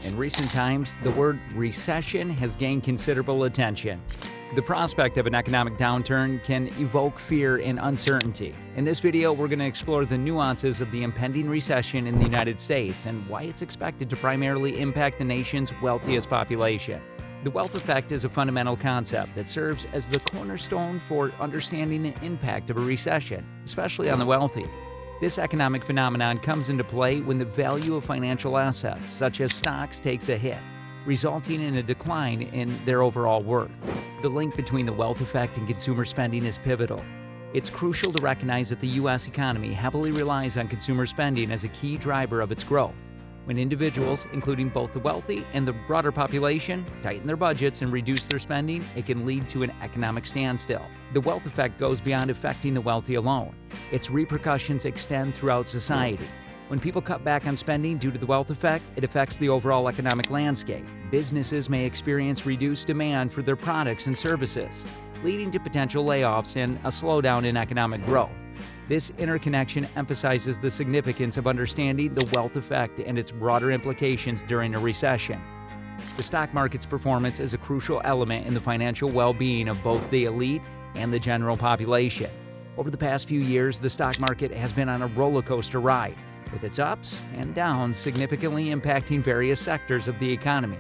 In recent times, the word recession has gained considerable attention. The prospect of an economic downturn can evoke fear and uncertainty. In this video, we're going to explore the nuances of the impending recession in the United States and why it's expected to primarily impact the nation's wealthiest population. The wealth effect is a fundamental concept that serves as the cornerstone for understanding the impact of a recession, especially on the wealthy. This economic phenomenon comes into play when the value of financial assets, such as stocks, takes a hit, resulting in a decline in their overall worth. The link between the wealth effect and consumer spending is pivotal. It's crucial to recognize that the U.S. economy heavily relies on consumer spending as a key driver of its growth. When individuals, including both the wealthy and the broader population, tighten their budgets and reduce their spending, it can lead to an economic standstill. The wealth effect goes beyond affecting the wealthy alone. Its repercussions extend throughout society. When people cut back on spending due to the wealth effect, it affects the overall economic landscape. Businesses may experience reduced demand for their products and services, leading to potential layoffs and a slowdown in economic growth. This interconnection emphasizes the significance of understanding the wealth effect and its broader implications during a recession. The stock market's performance is a crucial element in the financial well-being of both the elite and the general population. Over the past few years, the stock market has been on a roller coaster ride, with its ups and downs significantly impacting various sectors of the economy.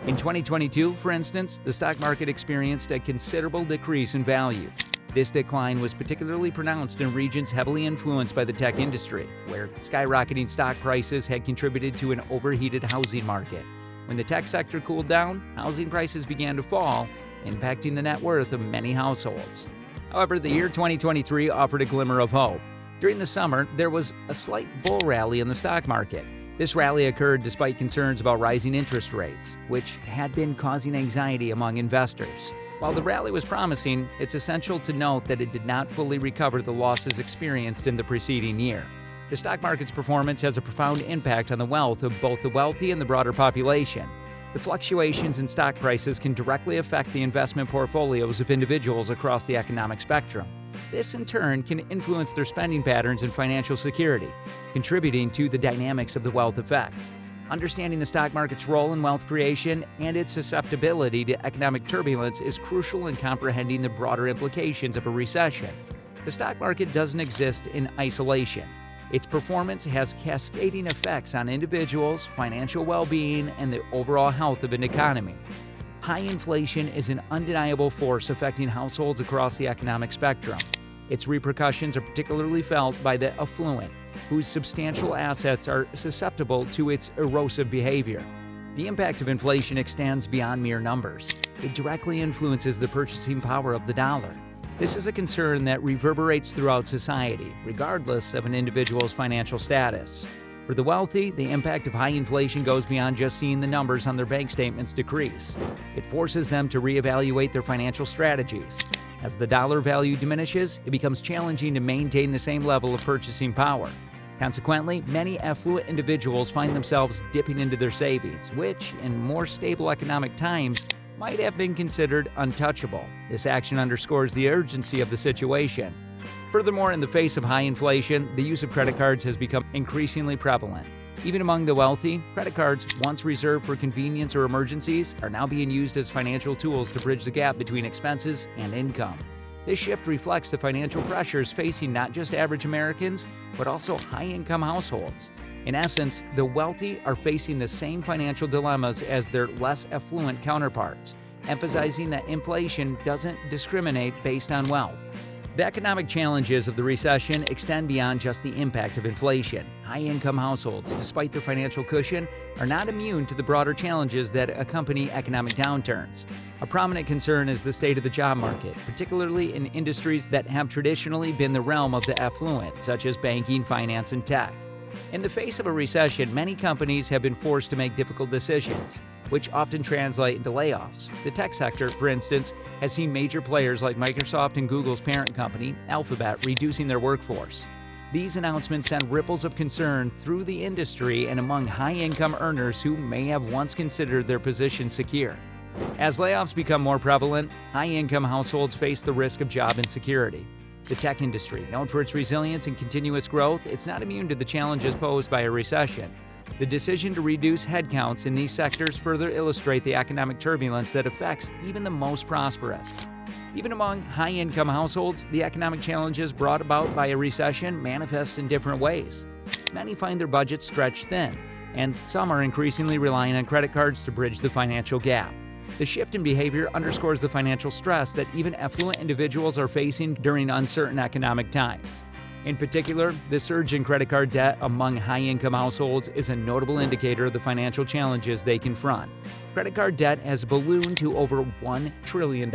In 2022, for instance, the stock market experienced a considerable decrease in value. This decline was particularly pronounced in regions heavily influenced by the tech industry, where skyrocketing stock prices had contributed to an overheated housing market. When the tech sector cooled down, housing prices began to fall, impacting the net worth of many households. However, the year 2023 offered a glimmer of hope. During the summer, there was a slight bull rally in the stock market. This rally occurred despite concerns about rising interest rates, which had been causing anxiety among investors. While the rally was promising, it's essential to note that it did not fully recover the losses experienced in the preceding year. The stock market's performance has a profound impact on the wealth of both the wealthy and the broader population. The fluctuations in stock prices can directly affect the investment portfolios of individuals across the economic spectrum. This, in turn, can influence their spending patterns and financial security, contributing to the dynamics of the wealth effect. Understanding the stock market's role in wealth creation and its susceptibility to economic turbulence is crucial in comprehending the broader implications of a recession. The stock market doesn't exist in isolation. Its performance has cascading effects on individuals, financial well-being, and the overall health of an economy. High inflation is an undeniable force affecting households across the economic spectrum. Its repercussions are particularly felt by the affluent, whose substantial assets are susceptible to its erosive behavior. The impact of inflation extends beyond mere numbers. It directly influences the purchasing power of the dollar. This is a concern that reverberates throughout society, regardless of an individual's financial status. For the wealthy, the impact of high inflation goes beyond just seeing the numbers on their bank statements decrease. It forces them to reevaluate their financial strategies. As the dollar value diminishes, it becomes challenging to maintain the same level of purchasing power. Consequently, many affluent individuals find themselves dipping into their savings, which, in more stable economic times, might have been considered untouchable. This action underscores the urgency of the situation. Furthermore, in the face of high inflation, the use of credit cards has become increasingly prevalent. Even among the wealthy, credit cards, once reserved for convenience or emergencies, are now being used as financial tools to bridge the gap between expenses and income. This shift reflects the financial pressures facing not just average Americans, but also high-income households. In essence, the wealthy are facing the same financial dilemmas as their less affluent counterparts, emphasizing that inflation doesn't discriminate based on wealth. The economic challenges of the recession extend beyond just the impact of inflation. High-income households, despite their financial cushion, are not immune to the broader challenges that accompany economic downturns. A prominent concern is the state of the job market, particularly in industries that have traditionally been the realm of the affluent, such as banking, finance, and tech. In the face of a recession, many companies have been forced to make difficult decisions, which often translate into layoffs. The tech sector, for instance, has seen major players like Microsoft and Google's parent company, Alphabet, reducing their workforce. These announcements send ripples of concern through the industry and among high-income earners who may have once considered their position secure. As layoffs become more prevalent, high-income households face the risk of job insecurity. The tech industry, known for its resilience and continuous growth, it's not immune to the challenges posed by a recession. The decision to reduce headcounts in these sectors further illustrate the economic turbulence that affects even the most prosperous. Even among high-income households, the economic challenges brought about by a recession manifest in different ways. Many find their budgets stretched thin, and some are increasingly relying on credit cards to bridge the financial gap. The shift in behavior underscores the financial stress that even affluent individuals are facing during uncertain economic times. In particular, the surge in credit card debt among high-income households is a notable indicator of the financial challenges they confront. Credit card debt has ballooned to over $1 trillion,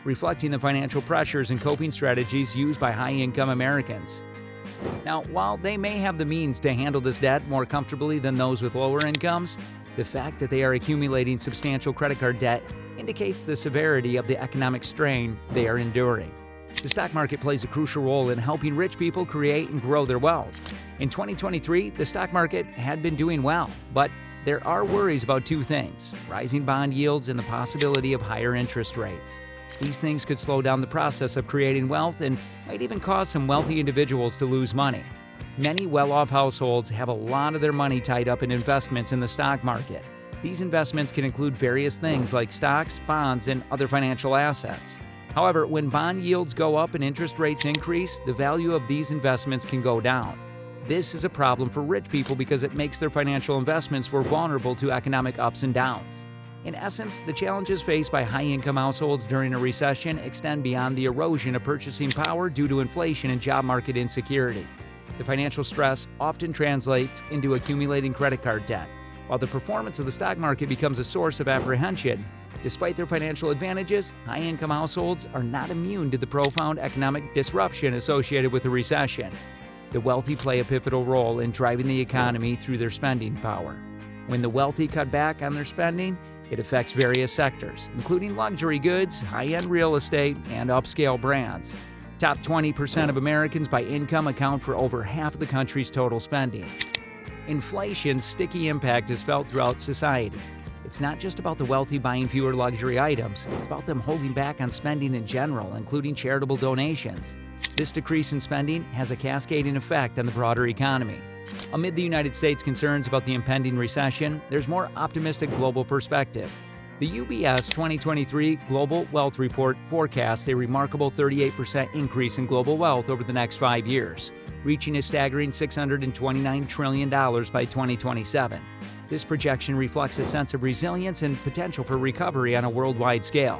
reflecting the financial pressures and coping strategies used by high-income Americans. Now, while they may have the means to handle this debt more comfortably than those with lower incomes, the fact that they are accumulating substantial credit card debt indicates the severity of the economic strain they are enduring. The stock market plays a crucial role in helping rich people create and grow their wealth. In 2023, the stock market had been doing well, but there are worries about two things: rising bond yields and the possibility of higher interest rates. These things could slow down the process of creating wealth and might even cause some wealthy individuals to lose money. Many well-off households have a lot of their money tied up in investments in the stock market. These investments can include various things like stocks, bonds, and other financial assets. However, when bond yields go up and interest rates increase, the value of these investments can go down. This is a problem for rich people because it makes their financial investments more vulnerable to economic ups and downs. In essence, the challenges faced by high-income households during a recession extend beyond the erosion of purchasing power due to inflation and job market insecurity. The financial stress often translates into accumulating credit card debt, while the performance of the stock market becomes a source of apprehension. Despite their financial advantages, high-income households are not immune to the profound economic disruption associated with a recession. The wealthy play a pivotal role in driving the economy through their spending power. When the wealthy cut back on their spending, it affects various sectors, including luxury goods, high-end real estate, and upscale brands. Top 20% of Americans by income account for over half of the country's total spending. Inflation's sticky impact is felt throughout society. It's not just about the wealthy buying fewer luxury items, it's about them holding back on spending in general, including charitable donations. This decrease in spending has a cascading effect on the broader economy. Amid the United States' concerns about the impending recession, there's more optimistic global perspective. The UBS 2023 Global Wealth Report forecasts a remarkable 38% increase in global wealth over the next 5 years, reaching a staggering $629 trillion by 2027. This projection reflects a sense of resilience and potential for recovery on a worldwide scale.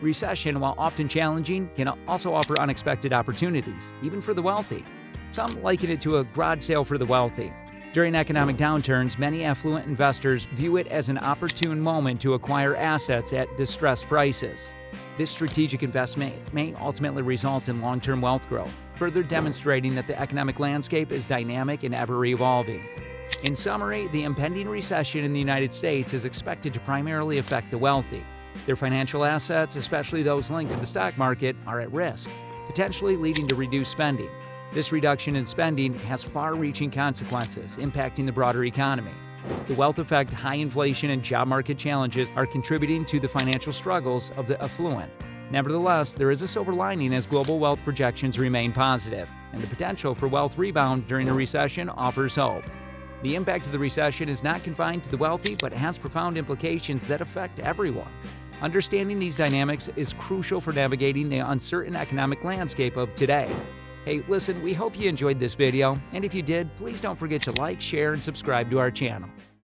Recession, while often challenging, can also offer unexpected opportunities, even for the wealthy. Some liken it to a garage sale for the wealthy. During economic downturns, many affluent investors view it as an opportune moment to acquire assets at distressed prices. This strategic investment may ultimately result in long-term wealth growth, further demonstrating that the economic landscape is dynamic and ever-evolving. In summary, the impending recession in the United States is expected to primarily affect the wealthy. Their financial assets, especially those linked to the stock market, are at risk, potentially leading to reduced spending. This reduction in spending has far-reaching consequences, impacting the broader economy. The wealth effect, high inflation, and job market challenges are contributing to the financial struggles of the affluent. Nevertheless, there is a silver lining as global wealth projections remain positive, and the potential for wealth rebound during a recession offers hope. The impact of the recession is not confined to the wealthy, but has profound implications that affect everyone. Understanding these dynamics is crucial for navigating the uncertain economic landscape of today. Hey, listen, we hope you enjoyed this video, and if you did, please don't forget to like, share, and subscribe to our channel.